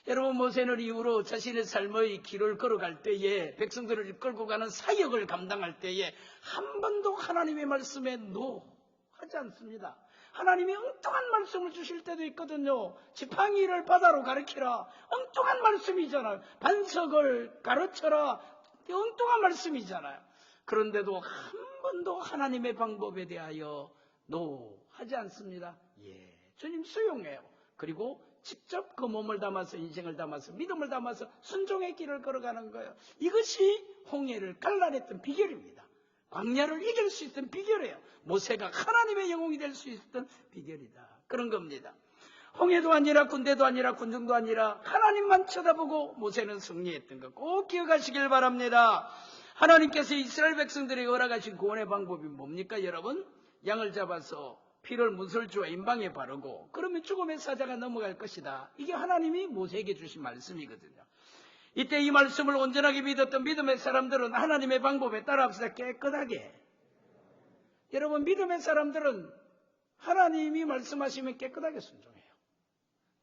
여러분 모세는 이후로 자신의 삶의 길을 걸어갈 때에 백성들을 이끌고 가는 사역을 감당할 때에 한 번도 하나님의 말씀에 노 하지 않습니다. 하나님이 엉뚱한 말씀을 주실 때도 있거든요. 지팡이를 바다로 가르치라. 엉뚱한 말씀이잖아요. 반석을 가르쳐라. 엉뚱한 말씀이잖아요. 그런데도 한 번도 하나님의 방법에 대하여 노 하지 않습니다. 예, 주님 수용해요. 그리고 직접 그 몸을 담아서 인생을 담아서 믿음을 담아서 순종의 길을 걸어가는 거예요. 이것이 홍해를 갈라냈던 비결입니다. 광야를 이길 수 있던 비결이에요. 모세가 하나님의 영웅이 될 수 있었던 비결이다. 그런 겁니다. 홍해도 아니라 군대도 아니라 군중도 아니라 하나님만 쳐다보고 모세는 승리했던 거 꼭 기억하시길 바랍니다. 하나님께서 이스라엘 백성들에게 허락하신 구원의 방법이 뭡니까 여러분? 양을 잡아서 피를 문설주와 임방에 바르고 그러면 죽음의 사자가 넘어갈 것이다. 이게 하나님이 모세에게 주신 말씀이거든요. 이때 이 말씀을 온전하게 믿었던 믿음의 사람들은 하나님의 방법에 따라합시다. 깨끗하게. 여러분 믿음의 사람들은 하나님이 말씀하시면 깨끗하게 순종해요.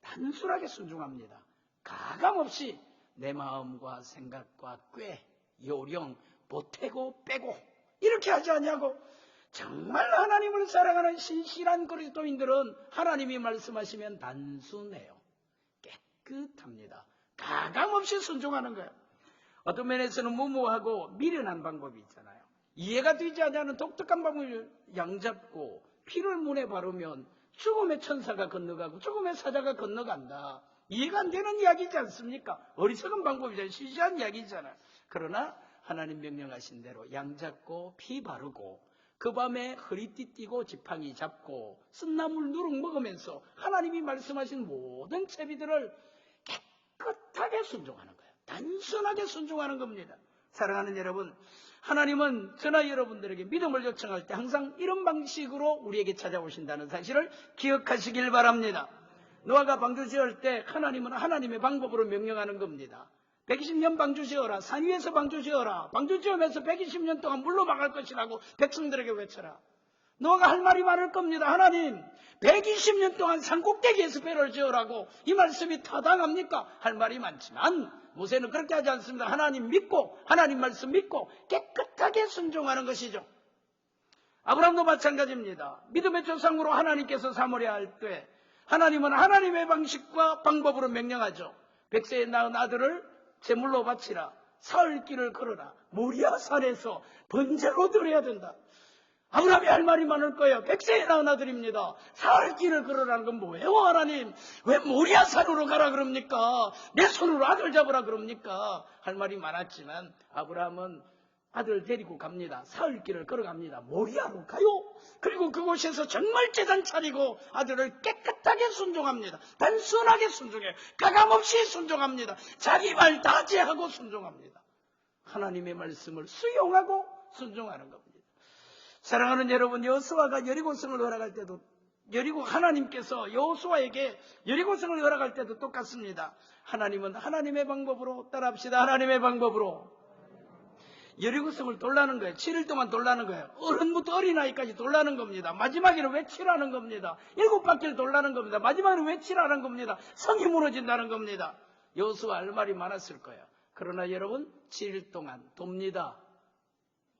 단순하게 순종합니다. 가감없이 내 마음과 생각과 꾀, 요령, 보태고 빼고 이렇게 하지 않냐고. 정말 하나님을 사랑하는 신실한 그리스도인들은 하나님이 말씀하시면 단순해요. 깨끗합니다. 가감없이 순종하는 거예요. 어떤 면에서는 무모하고 미련한 방법이 있잖아요. 이해가 되지 않는 독특한 방법을 양잡고 피를 문에 바르면 죽음의 천사가 건너가고 죽음의 사자가 건너간다. 이해가 안 되는 이야기지 않습니까? 어리석은 방법이잖아요. 시시한 이야기잖아요. 그러나 하나님 명령하신 대로 양잡고 피 바르고 그 밤에 허리띠 띠고 지팡이 잡고 쓴나물 누룩 먹으면서 하나님이 말씀하신 모든 제비들을 깨끗하게 순종하는 거예요. 단순하게 순종하는 겁니다. 사랑하는 여러분, 하나님은 저나 여러분들에게 믿음을 요청할 때 항상 이런 방식으로 우리에게 찾아오신다는 사실을 기억하시길 바랍니다. 노아가 방주 지을 때 하나님은 하나님의 방법으로 명령하는 겁니다. 120년 방주 지어라. 산 위에서 방주 지어라. 방주 지으면서 120년 동안 물로 막을 것이라고 백성들에게 외쳐라. 노아가 할 말이 많을 겁니다. 하나님 120년 동안 산 꼭대기에서 배를 지으라고. 이 말씀이 타당합니까? 할 말이 많지만 모세는 그렇게 하지 않습니다. 하나님 믿고 하나님 말씀 믿고 깨끗하게 순종하는 것이죠. 아브라함도 마찬가지입니다. 믿음의 조상으로 하나님께서 삼으려 할 때 하나님은 하나님의 방식과 방법으로 명령하죠. 백세에 낳은 아들을 제물로 바치라. 사흘길을 걸어라. 모리아 산에서 번제로 드려야 된다. 아브라함이 할 말이 많을 거예요. 백세에 낳은 아들입니다. 사흘길을 걸으라는 건 뭐예요 하나님? 왜 모리아 산으로 가라 그럽니까? 내 손으로 아들 잡으라 그럽니까? 할 말이 많았지만 아브라함은 아들 데리고 갑니다. 사흘길을 걸어갑니다. 모리아로 가요. 그리고 그곳에서 정말 제단 차리고 아들을 깨끗하게 순종합니다. 단순하게 순종해요. 가감없이 순종합니다. 자기 말 다 제하고 순종합니다. 하나님의 말씀을 수용하고 순종하는 겁니다. 사랑하는 여러분, 여호수아가 여리고성을 허락할 때도 여리고 하나님께서 여호수아에게 여리고성을 허락할 때도 똑같습니다. 하나님은 하나님의 방법으로 따라합시다. 하나님의 방법으로 여리고성을 돌라는 거예요. 7일 동안 돌라는 거예요. 어른부터 어린아이까지 돌라는 겁니다. 마지막에는 외치라는 겁니다. 7바퀴를 돌라는 겁니다. 마지막에는 외치라는 겁니다. 성이 무너진다는 겁니다. 여호수아 할 말이 많았을 거예요. 그러나 여러분 7일 동안 돕니다.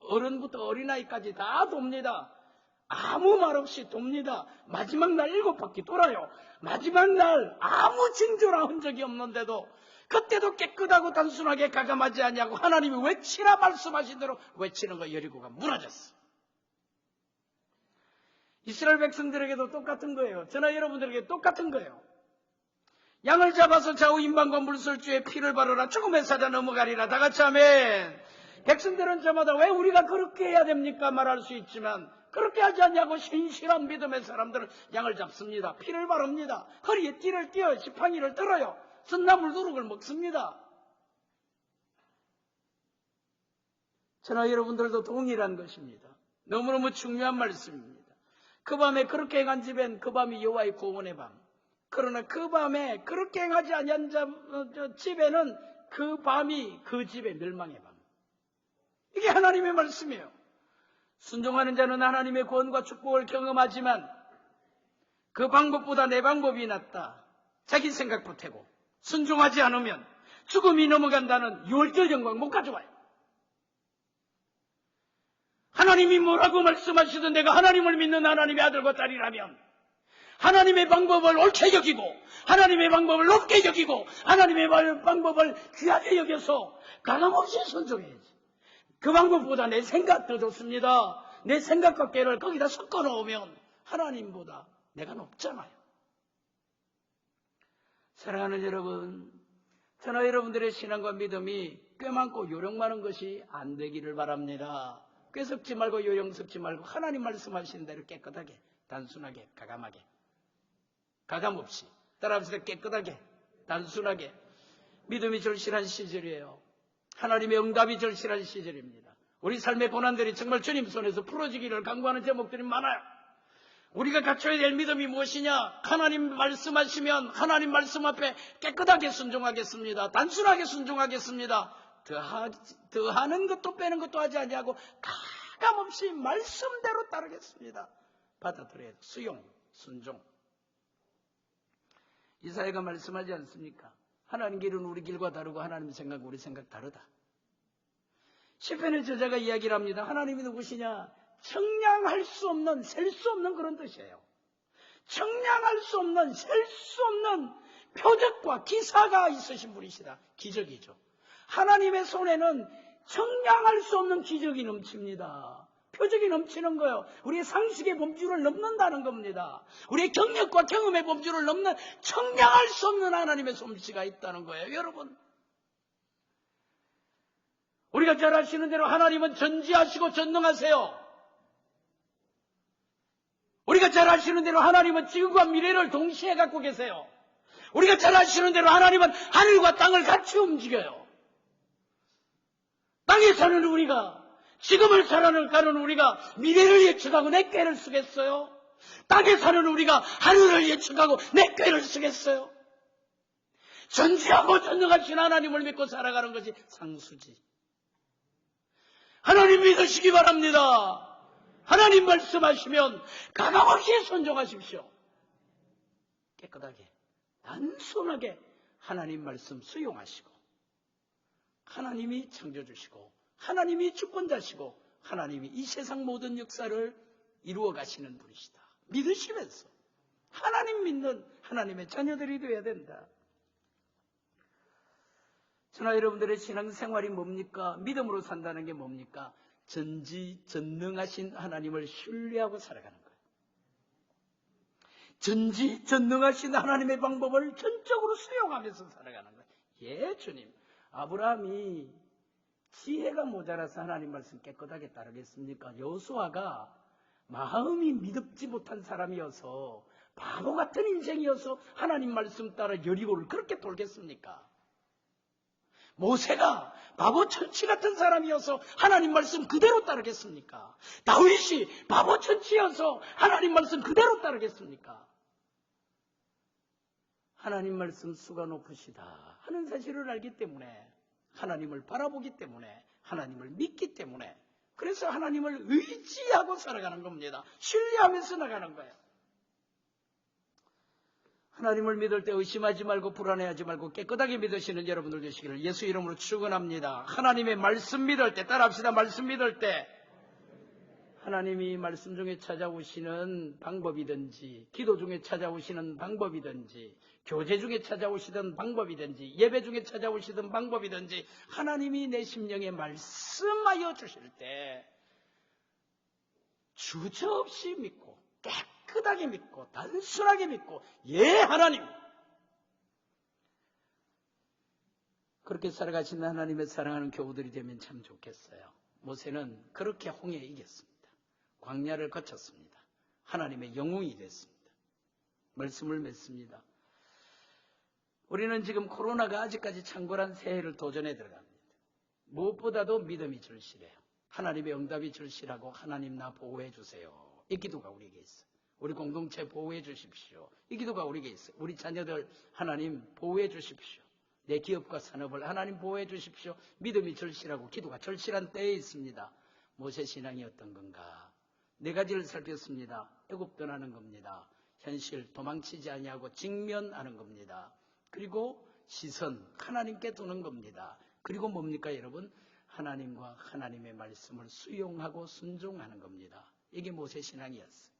어른부터 어린아이까지 다 돕니다. 아무 말 없이 돕니다. 마지막 날 7바퀴 돌아요. 마지막 날 아무 징조나 흔적이 없는데도 그때도 깨끗하고 단순하게 가감하지 않냐고 하나님이 외치라 말씀하신 대로 외치는 거 여리고가 무너졌어. 이스라엘 백성들에게도 똑같은 거예요. 저나 여러분들에게 똑같은 거예요. 양을 잡아서 좌우 임방과 물설주에 피를 바르라 죽음의 사자 넘어가리라. 다 같이 아멘. 백성들은 저마다 왜 우리가 그렇게 해야 됩니까? 말할 수 있지만 그렇게 하지 않냐고 신실한 믿음의 사람들은 양을 잡습니다. 피를 바릅니다. 허리에 띠를 띄어요. 지팡이를 들어요. 쓴나물 누룩을 먹습니다. 저나 여러분들도 동일한 것입니다. 너무너무 중요한 말씀입니다. 그 밤에 그렇게 행한 집엔 그 밤이 여호와의 구원의 밤. 그러나 그 밤에 그렇게 행하지 아니한 집에는 그 밤이 그 집의 멸망의 밤. 이게 하나님의 말씀이에요. 순종하는 자는 하나님의 구원과 축복을 경험하지만 그 방법보다 내 방법이 낫다. 자기 생각 보태고 순종하지 않으면 죽음이 넘어간다는 유월절 영광 못 가져와요. 하나님이 뭐라고 말씀하시든 내가 하나님을 믿는 하나님의 아들과 딸이라면 하나님의 방법을 옳게 여기고 하나님의 방법을 높게 여기고 하나님의 방법을 귀하게 여겨서 가감없이 순종해야지. 그 방법보다 내 생각 더 좋습니다. 내 생각과 깨를 거기다 섞어 놓으면 하나님보다 내가 높잖아요. 사랑하는 여러분, 저나 여러분들의 신앙과 믿음이 꽤 많고 요령 많은 것이 안 되기를 바랍니다. 꽤 섞지 말고 요령 섞지 말고 하나님 말씀하시는 대로 깨끗하게, 단순하게, 가감하게, 가감 없이 따라합시다. 깨끗하게, 단순하게. 믿음이 절실한 시절이에요. 하나님의 응답이 절실한 시절입니다. 우리 삶의 고난들이 정말 주님 손에서 풀어지기를 간구하는 제목들이 많아요. 우리가 갖춰야 될 믿음이 무엇이냐? 하나님 말씀하시면 하나님 말씀 앞에 깨끗하게 순종하겠습니다. 단순하게 순종하겠습니다. 더하는 것도 빼는 것도 하지 아니하고 가감없이 말씀대로 따르겠습니다. 받아들여야 돼. 수용, 순종. 이사야가 말씀하지 않습니까? 하나님 길은 우리 길과 다르고 하나님 생각은 우리 생각 다르다. 시편의 저자가 이야기를 합니다. 하나님이 누구시냐? 청량할 수 없는, 셀 수 없는 그런 뜻이에요. 청량할 수 없는, 셀 수 없는 표적과 기사가 있으신 분이시다. 기적이죠. 하나님의 손에는 청량할 수 없는 기적이 넘칩니다. 표적이 넘치는 거예요. 우리의 상식의 범주를 넘는다는 겁니다. 우리의 경력과 경험의 범주를 넘는 청량할 수 없는 하나님의 솜씨가 있다는 거예요. 여러분, 우리가 잘 아시는 대로 하나님은 전지하시고 전능하세요. 우리가 잘 아시는 대로 하나님은 지금과 미래를 동시에 갖고 계세요. 우리가 잘 아시는 대로 하나님은 하늘과 땅을 같이 움직여요. 땅에 사는 우리가, 지금을 살아가는 우리가 미래를 예측하고 내 꾀를 쓰겠어요? 땅에 사는 우리가 하늘을 예측하고 내 꾀를 쓰겠어요? 전지하고 전능하신 하나님을 믿고 살아가는 것이 상수지. 하나님 믿으시기 바랍니다. 하나님 말씀하시면 가감없이 순종하십시오. 깨끗하게, 단순하게 하나님 말씀 수용하시고 하나님이 창조주시고 하나님이 주권자시고 하나님이 이 세상 모든 역사를 이루어 가시는 분이시다. 믿으시면서 하나님 믿는 하나님의 자녀들이 되어야 된다. 저나 여러분들의 신앙생활이 뭡니까? 믿음으로 산다는 게 뭡니까? 전지전능하신 하나님을 신뢰하고 살아가는 거예요. 전지전능하신 하나님의 방법을 전적으로 수용하면서 살아가는 거예요. 예, 주님. 아브라함이 지혜가 모자라서 하나님 말씀 깨끗하게 따르겠습니까? 여호수아가 마음이 믿지 못한 사람이어서 바보 같은 인생이어서 하나님 말씀 따라 여리고를 그렇게 돌겠습니까? 모세가 바보 천치 같은 사람이어서 하나님 말씀 그대로 따르겠습니까? 다윗이 바보 천치여서 하나님 말씀 그대로 따르겠습니까? 하나님 말씀 수가 높으시다 하는 사실을 알기 때문에, 하나님을 바라보기 때문에, 하나님을 믿기 때문에, 그래서 하나님을 의지하고 살아가는 겁니다. 신뢰하면서 나가는 거예요. 하나님을 믿을 때 의심하지 말고 불안해하지 말고 깨끗하게 믿으시는 여러분들 되시기를 예수 이름으로 축원합니다. 하나님의 말씀 믿을 때, 따라합시다. 말씀 믿을 때 하나님이 말씀 중에 찾아오시는 방법이든지, 기도 중에 찾아오시는 방법이든지, 교제 중에 찾아오시던 방법이든지, 예배 중에 찾아오시던 방법이든지, 하나님이 내 심령에 말씀하여 주실 때 주저없이 믿고 깨끗하게 믿고 단순하게 믿고, 예 하나님, 그렇게 살아가시는 하나님의 사랑하는 교우들이 되면 참 좋겠어요. 모세는 그렇게 홍해에 이겼습니다. 광야를 거쳤습니다. 하나님의 영웅이 됐습니다. 말씀을 맺습니다. 우리는 지금 코로나가 아직까지 창궐한 새해를 도전에 들어갑니다. 무엇보다도 믿음이 절실해요. 하나님의 응답이 절실하고, 하나님 나 보호해 주세요, 이 기도가 우리에게 있어요. 우리 공동체 보호해 주십시오, 이 기도가 우리에게 있어요. 우리 자녀들 하나님 보호해 주십시오. 내 기업과 산업을 하나님 보호해 주십시오. 믿음이 절실하고 기도가 절실한 때에 있습니다. 모세 신앙이 어떤 건가? 네 가지를 살폈습니다. 애굽 떠나는 겁니다. 현실 도망치지 아니하고 직면하는 겁니다. 그리고 시선 하나님께 두는 겁니다. 그리고 뭡니까 여러분? 하나님과 하나님의 말씀을 수용하고 순종하는 겁니다. 이게 모세 신앙이었어요.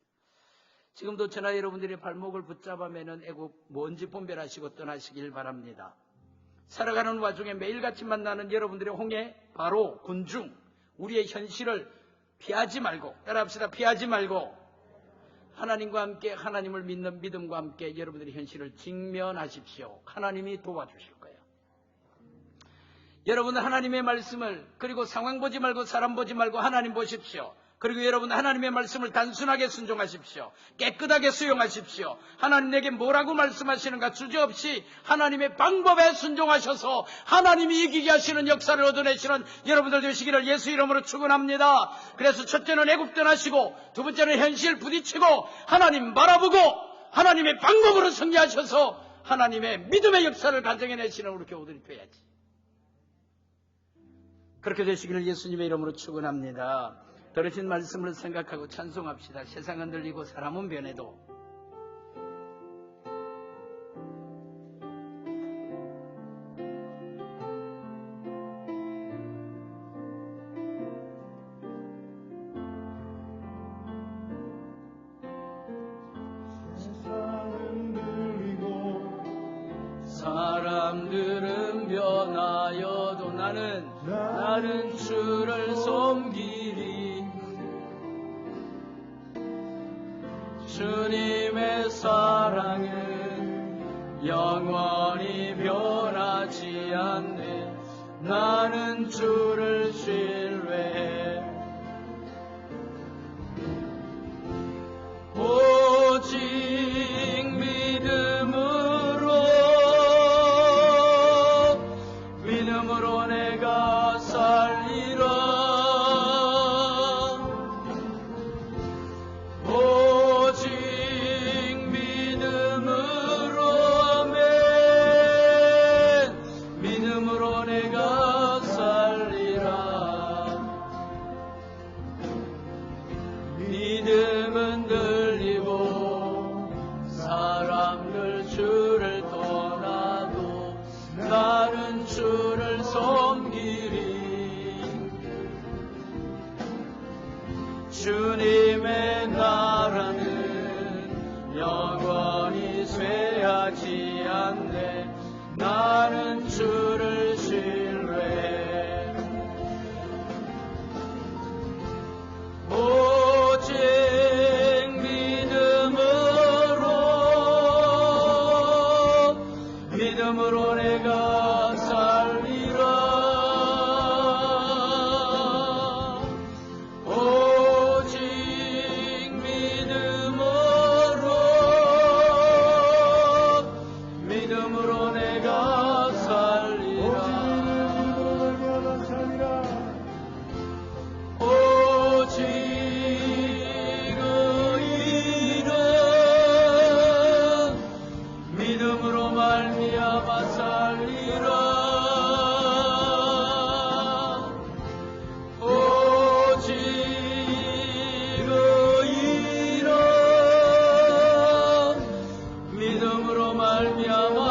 지금도 저나 여러분들의 발목을 붙잡아매는 애굽 먼지 분별하시고 떠나시길 바랍니다. 살아가는 와중에 매일같이 만나는 여러분들의 홍해, 바로 군중, 우리의 현실을 피하지 말고, 따라합시다. 피하지 말고 하나님과 함께, 하나님을 믿는 믿음과 함께 여러분들의 현실을 직면하십시오. 하나님이 도와주실 거예요. 여러분은 하나님의 말씀을, 그리고 상황 보지 말고 사람 보지 말고 하나님 보십시오. 그리고 여러분 하나님의 말씀을 단순하게 순종하십시오. 깨끗하게 수용하십시오. 하나님 내게 뭐라고 말씀하시는가 주저없이 하나님의 방법에 순종하셔서 하나님이 이기게 하시는 역사를 얻어내시는 여러분들 되시기를 예수 이름으로 축원합니다. 그래서 첫째는 애굽 떠나시고, 두 번째는 현실 부딪히고 하나님 바라보고 하나님의 방법으로 승리하셔서 하나님의 믿음의 역사를 간증해내시는 우리 교우들이 되어야지. 그렇게 되시기를 예수님의 이름으로 축원합니다. 들으신 말씀을 생각하고 찬송합시다. 세상은 들리고 사람은 변해도 세상은 들리고 사람들은 변하여도 나는 주를 섬기리. 주님의 사랑은 영원히 변하지 않네. 나는 주를 신뢰해. 오직 믿음으로 내가 살리라. 믿음은 들리고 사람들 주를 떠나도 나는 주를 섬기리. 주님의 나라는 영원히 쇠하지 않네. 나는 주를 신뢰해. 오직 믿음으로 내가 살리라. 오직 믿음으로 내가 살리라. 오직 믿음으로 말미암아 살리라. 오직 의인은 믿음으로 말미암아